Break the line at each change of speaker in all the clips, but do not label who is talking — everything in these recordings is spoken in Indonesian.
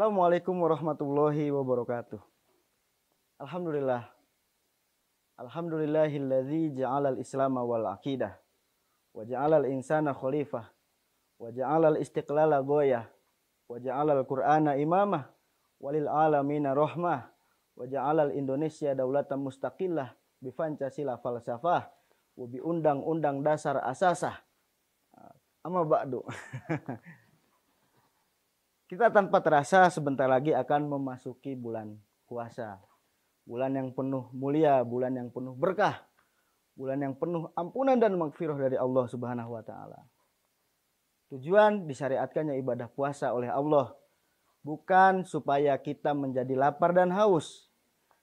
Assalamualaikum warahmatullahi wabarakatuh. Alhamdulillah. Alhamdulillahilladzi ja'alal islama wal aqidah wa ja'alal insana khalifah wa ja'alal istiqlala goyah wa ja'alal qur'ana imamah walil alamina rahmah wa ja'alal Indonesia daulatan mustaqillah bi Pancasila falsafah wa bi undang-undang dasar asasah. Amma ba'du. Kita tanpa terasa sebentar lagi akan memasuki bulan puasa. Bulan yang penuh mulia, bulan yang penuh berkah, bulan yang penuh ampunan dan maghfirah dari Allah Subhanahu wa taala. Tujuan disyariatkannya ibadah puasa oleh Allah bukan supaya kita menjadi lapar dan haus.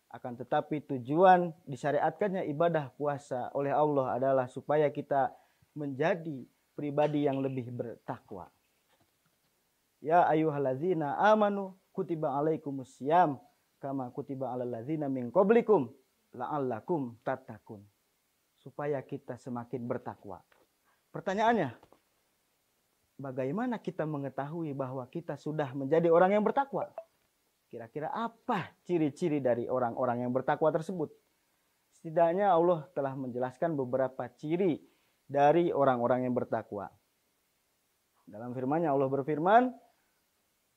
Akan tetapi tujuan disyariatkannya ibadah puasa oleh Allah adalah supaya kita menjadi pribadi yang lebih bertakwa. Ya ayyuhallazina amanu kutiba alaikumusiyam kama kutiba alal ladzina min qablikum la'allakum tattaqun. Supaya kita semakin bertakwa. Pertanyaannya, bagaimana kita mengetahui bahwa kita sudah menjadi orang yang bertakwa? Kira-kira apa ciri-ciri dari orang-orang yang bertakwa tersebut? Setidaknya Allah telah menjelaskan beberapa ciri dari orang-orang yang bertakwa. Dalam firman-Nya Allah berfirman,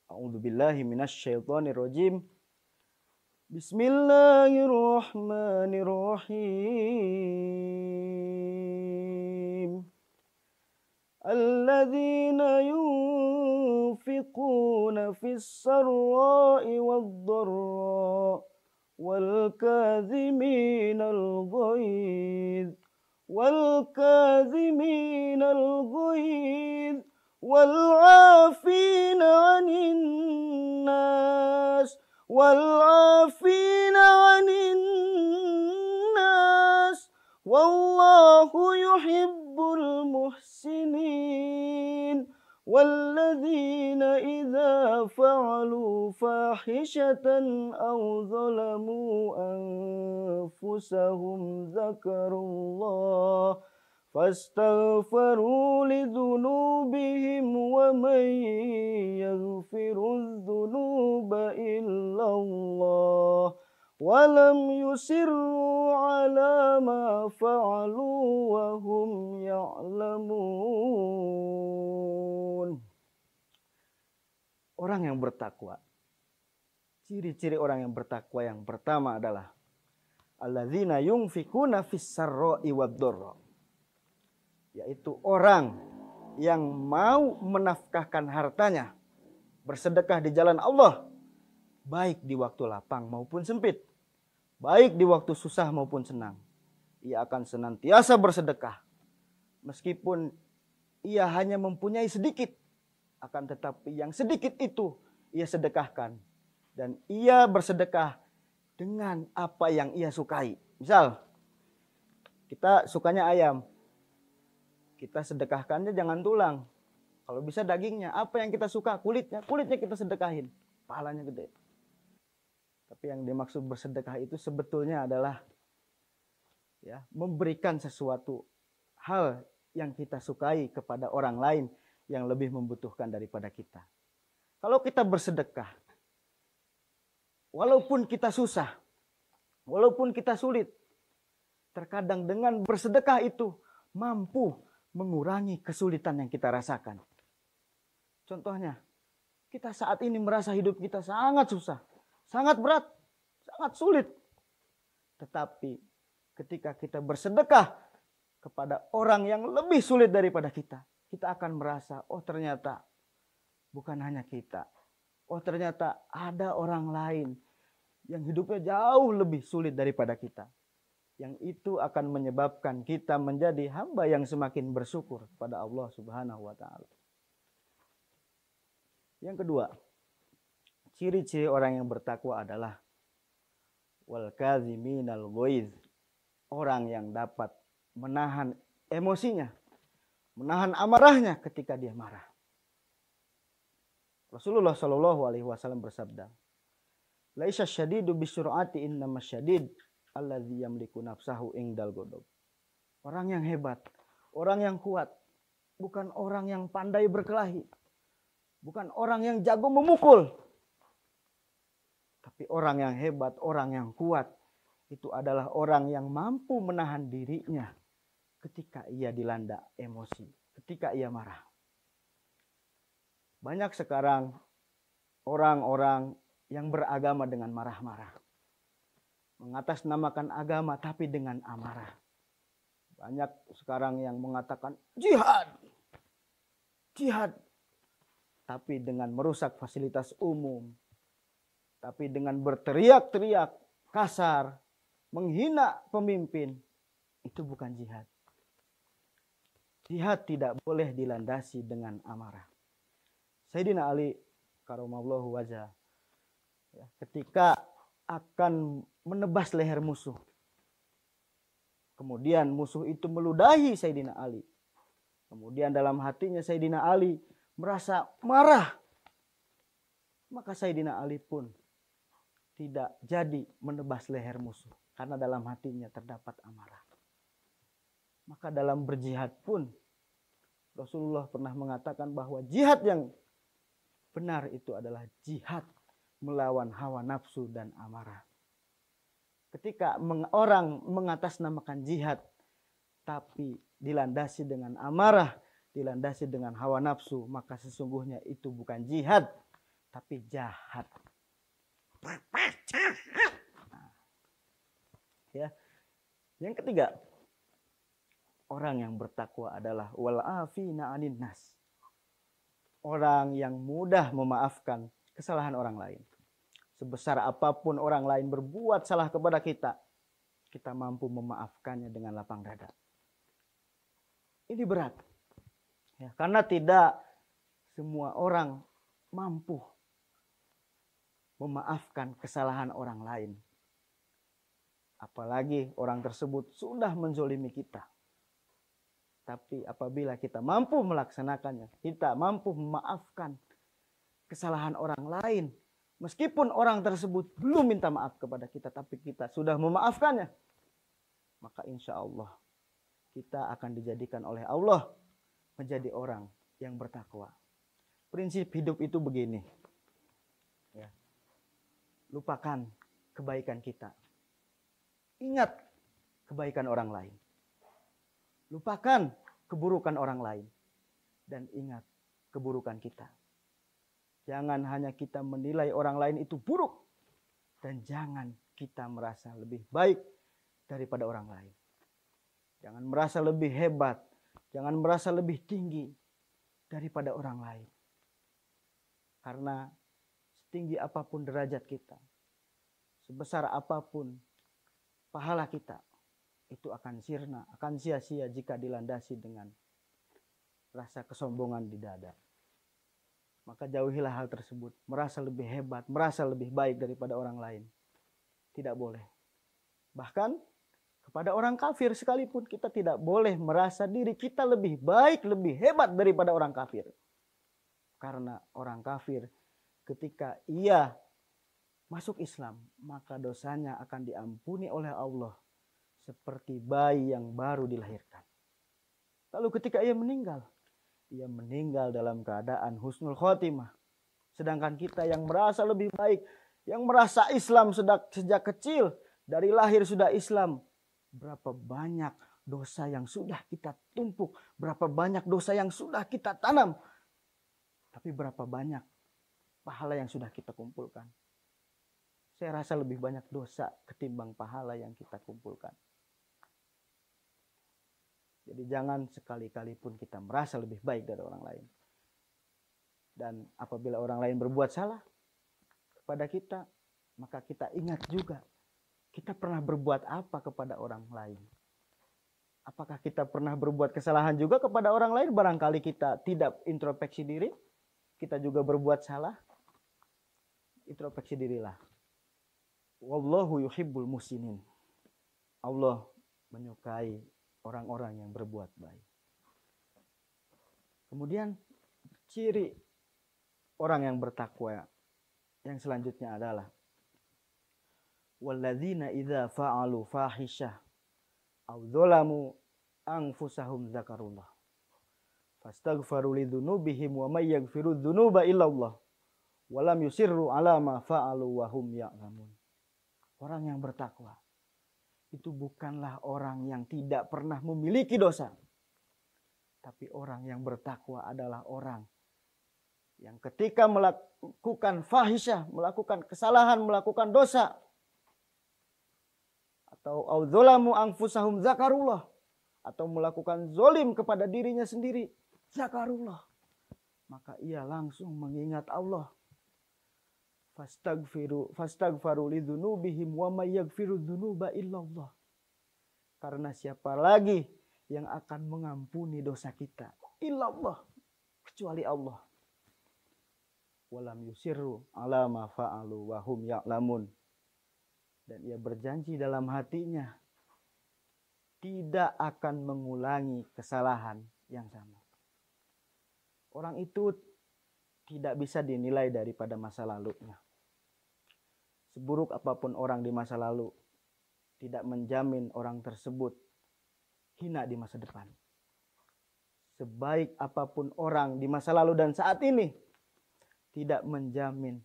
A'udzubillahi minasyaitonirrajim. Bismillahirrahmanirrahim. Alladzina yunfiquna fis-sarra'i wad-dharra wal kadhiminal ghaidh wal kadhiminal ghaidh wal 'afina 'anil nas والعافين عن الناس والله يحب المحسنين والذين إذا فعلوا فاحشة أو ظلموا أنفسهم ذكروا الله فاستغفروا لذنوبهم ومن يغفر الذنوب إلا الله ولم يصروا على ما فعلوا وهم يعلمون. Orang yang bertakwa. Ciri-ciri orang yang bertakwa yang pertama adalah alladzina yunfikuna fis-sarra'i wad-dharra. Yaitu orang yang mau menafkahkan hartanya, bersedekah di jalan Allah, baik di waktu lapang maupun sempit, baik di waktu susah maupun senang. Ia akan senantiasa bersedekah, meskipun ia hanya mempunyai sedikit, akan tetapi yang sedikit itu ia sedekahkan. Dan ia bersedekah dengan apa yang ia sukai. Misal, kita sukanya ayam, kita sedekahkannya jangan tulang. Kalau bisa dagingnya. Apa yang kita suka? Kulitnya kita sedekahin. Pahalanya gede. Tapi yang dimaksud bersedekah itu sebetulnya adalah memberikan sesuatu hal yang kita sukai kepada orang lain yang lebih membutuhkan daripada kita. Kalau kita bersedekah, walaupun kita susah, walaupun kita sulit, terkadang dengan bersedekah itu mampu mengurangi kesulitan yang kita rasakan. Contohnya, kita saat ini merasa hidup kita sangat susah, sangat berat, sangat sulit. Tetapi ketika kita bersedekah kepada orang yang lebih sulit daripada kita, kita akan merasa, oh ternyata bukan hanya kita. Oh ternyata ada orang lain yang hidupnya jauh lebih sulit daripada kita. Yang itu akan menyebabkan kita menjadi hamba yang semakin bersyukur kepada Allah Subhanahu wa taala. Yang kedua, ciri-ciri orang yang bertakwa adalah wal kadhiminal ghaidh. Orang yang dapat menahan emosinya, menahan amarahnya ketika dia marah. Rasulullah Shallallahu alaihi wasallam bersabda, "Laisa syadidu bisur'ati innamas syadid alladzi yamliku nafsahu indal ghadab." Orang yang hebat, orang yang kuat, bukan orang yang pandai berkelahi, bukan orang yang jago memukul, Tapi orang yang hebat, orang yang kuat, itu adalah orang yang mampu menahan dirinya ketika ia dilanda emosi, ketika ia marah. Banyak sekarang orang-orang yang beragama dengan marah-marah. Mengatasnamakan agama tapi dengan amarah. Banyak sekarang yang mengatakan jihad. Jihad. Tapi dengan merusak fasilitas umum. Tapi dengan berteriak-teriak kasar, menghina pemimpin, itu bukan jihad. Jihad tidak boleh dilandasi dengan amarah. Sayyidina Ali karamallahu wajhah, ketika akan menebas leher musuh, kemudian musuh itu meludahi Sayyidina Ali. Kemudian dalam hatinya Sayyidina Ali merasa marah. Maka Sayyidina Ali pun tidak jadi menebas leher musuh. Karena dalam hatinya terdapat amarah. Maka dalam berjihad pun Rasulullah pernah mengatakan bahwa jihad yang benar itu adalah jihad melawan hawa nafsu dan amarah. Ketika orang mengatasnamakan jihad tapi dilandasi dengan amarah, dilandasi dengan hawa nafsu, maka sesungguhnya itu bukan jihad tapi jahat. Ya. Yang ketiga, orang yang bertakwa adalah wal afina 'anin nas. Orang yang mudah memaafkan kesalahan orang lain. Sebesar apapun orang lain berbuat salah kepada kita, kita mampu memaafkannya dengan lapang dada. Ini berat. Ya, karena tidak semua orang mampu memaafkan kesalahan orang lain. Apalagi orang tersebut sudah menzolimi kita. Tapi apabila kita mampu melaksanakannya, kita mampu memaafkan kesalahan orang lain, meskipun orang tersebut belum minta maaf kepada kita, tapi kita sudah memaafkannya, maka insya Allah kita akan dijadikan oleh Allah menjadi orang yang bertakwa. Prinsip hidup itu begini. Ya. Lupakan kebaikan kita. Ingat kebaikan orang lain. Lupakan keburukan orang lain. Dan ingat keburukan kita. Jangan hanya kita menilai orang lain itu buruk. Dan jangan kita merasa lebih baik daripada orang lain. Jangan merasa lebih hebat. Jangan merasa lebih tinggi daripada orang lain. Karena setinggi apapun derajat kita, sebesar apapun pahala kita, itu akan sirna, akan sia-sia jika dilandasi dengan rasa kesombongan di dada. Maka jauhilah hal tersebut. Merasa lebih hebat, merasa lebih baik daripada orang lain. Tidak boleh. Bahkan kepada orang kafir sekalipun kita tidak boleh merasa diri kita lebih baik, lebih hebat daripada orang kafir. Karena orang kafir ketika ia masuk Islam, maka dosanya akan diampuni oleh Allah seperti bayi yang baru dilahirkan. Lalu ketika ia meninggal dalam keadaan husnul khotimah. Sedangkan kita yang merasa lebih baik, yang merasa Islam sejak kecil, dari lahir sudah Islam, berapa banyak dosa yang sudah kita tumpuk, berapa banyak dosa yang sudah kita tanam, tapi berapa banyak pahala yang sudah kita kumpulkan. Saya rasa lebih banyak dosa ketimbang pahala yang kita kumpulkan. Jadi jangan sekali-kali pun kita merasa lebih baik dari orang lain. Dan apabila orang lain berbuat salah kepada kita, maka kita ingat juga kita pernah berbuat apa kepada orang lain. Apakah kita pernah berbuat kesalahan juga kepada orang lain? Barangkali kita tidak introspeksi diri, kita juga berbuat salah. Introspeksi dirilah. Wallahu yuhibbul muhsinin. Allah menyukai orang-orang yang berbuat baik. Kemudian ciri orang yang bertakwa yang selanjutnya adalah walladzina idza fa'alu fahisyah aw dzalamu anfusahum dzakarullah fastaghfaru lidzunubihim wa may yaghfiru dzunuba illallah Walam yusirru ala ma fa'alu wa hum ya'lamun. Orang yang bertakwa itu bukanlah orang yang tidak pernah memiliki dosa. Tapi orang yang bertakwa adalah orang yang ketika melakukan fahisyah, melakukan kesalahan, melakukan dosa, atau audzalamu anfusahum zakarullah, atau melakukan zolim kepada dirinya sendiri, zakarullah, maka ia langsung mengingat Allah. Fastaghfaru lidzunubihim wa may yaghfiru dzunuba illallah. Karena siapa lagi yang akan mengampuni dosa kita? Illallah, kecuali Allah. Walam yusirru ala ma fa'alu wa hum ya'lamun. Dan ia berjanji dalam hatinya tidak akan mengulangi kesalahan yang sama. Orang itu tidak bisa dinilai daripada masa lalunya. Seburuk apapun orang di masa lalu, tidak menjamin orang tersebut hina di masa depan. Sebaik apapun orang di masa lalu dan saat ini, tidak menjamin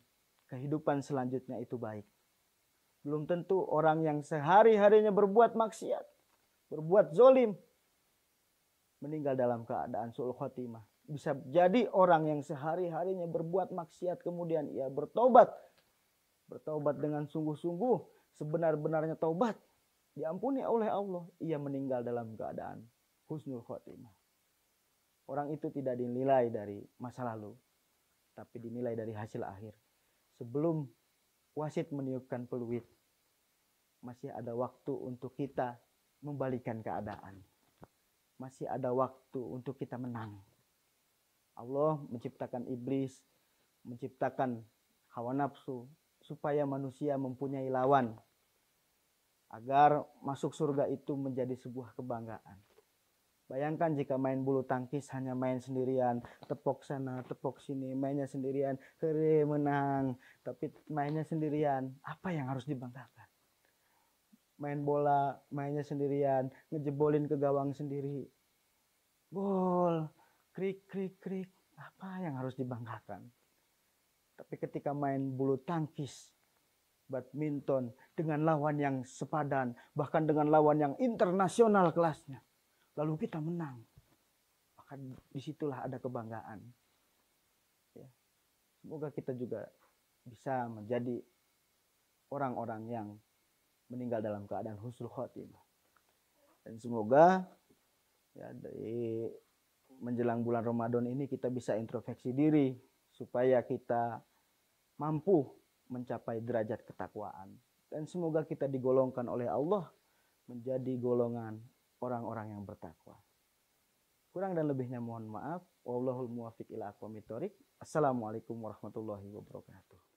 kehidupan selanjutnya itu baik. Belum tentu orang yang sehari-harinya berbuat maksiat, berbuat zolim, meninggal dalam keadaan su'ul khotimah. Bisa jadi orang yang sehari-harinya berbuat maksiat, kemudian ia bertobat dengan sungguh-sungguh, sebenar-benarnya taubat, diampuni oleh Allah, ia meninggal dalam keadaan husnul khotimah. Orang itu tidak dinilai dari masa lalu, tapi dinilai dari hasil akhir. Sebelum wasit meniupkan peluit, masih ada waktu untuk kita membalikan keadaan. Masih ada waktu untuk kita menang. Allah menciptakan iblis, menciptakan hawa nafsu, supaya manusia mempunyai lawan, agar masuk surga itu menjadi sebuah kebanggaan. Bayangkan jika main bulu tangkis hanya main sendirian, tepok sana, tepok sini, mainnya sendirian, kere menang, tapi mainnya sendirian, apa yang harus dibanggakan? Main bola, mainnya sendirian, ngejebolin ke gawang sendiri, gol, krik, krik, krik, apa yang harus dibanggakan? Tapi ketika main bulu tangkis, badminton, dengan lawan yang sepadan, bahkan dengan lawan yang internasional kelasnya, lalu kita menang, maka disitulah ada kebanggaan. Ya. Semoga kita juga bisa menjadi orang-orang yang meninggal dalam keadaan husnul khotimah. Dan semoga ya, dari menjelang bulan Ramadan ini kita bisa introspeksi diri supaya kita mampu mencapai derajat ketakwaan. Dan semoga kita digolongkan oleh Allah menjadi golongan orang-orang yang bertakwa. Kurang dan lebihnya mohon maaf. Wallahul muwaffiq ila aqwamit thoriq. Assalamualaikum warahmatullahi wabarakatuh.